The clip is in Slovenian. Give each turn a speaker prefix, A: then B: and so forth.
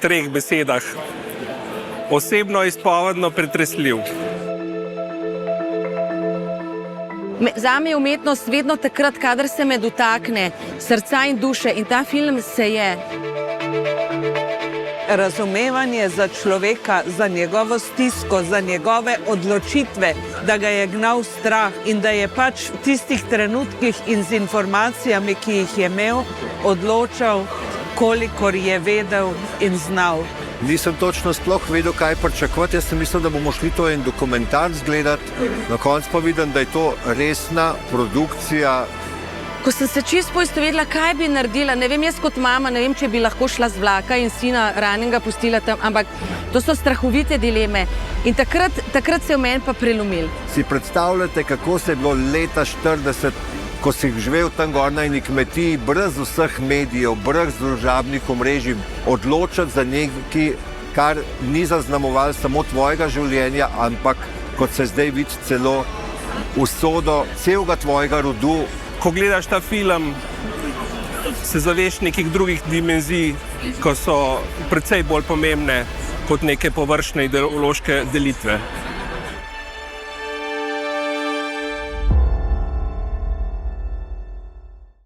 A: 3 besedah. Osebno, izpovedno, pretresljiv.
B: Zame je umetnost vedno takrat, kadar se me dotakne srca in duše, in ta film se je.
C: Razumevanje za človeka, za njegovo stisko, za njegove odločitve, da ga je gnal strah in da je pač v tistih trenutkih in z informacijami, ki jih je imel, odločal, kolikor je vedel in znal.
D: Nisem točno sploh vedel, kaj pričakovati. Jaz sem mislil, da bomo šli to en dokumentarc gledati. Na koncu pa vidim, da je to resna produkcija.
B: Ko sem se čisto poistovetila, kaj bi naredila, ne vem, jaz kot mama, ne vem, če bi lahko šla z vlaka in sina ranjenega pustila tam, ampak to so strahovite dileme. In takrat se je v meni pa prelomil.
D: Si predstavljate, kako se je bilo leta 40, ko si živel tam gor na eni kmetiji, brez vseh medijev, brez družabnih omrežij, odločati za nekaj, kar ni zaznamovalo samo tvojega življenja, ampak, kot se zdaj vidi, celo usodo celega tvojega rodu.
A: Ko gledaš ta film, se zaveš nekih drugih dimenzij, ko so precej bolj pomembne kot neke površne ideološke delitve.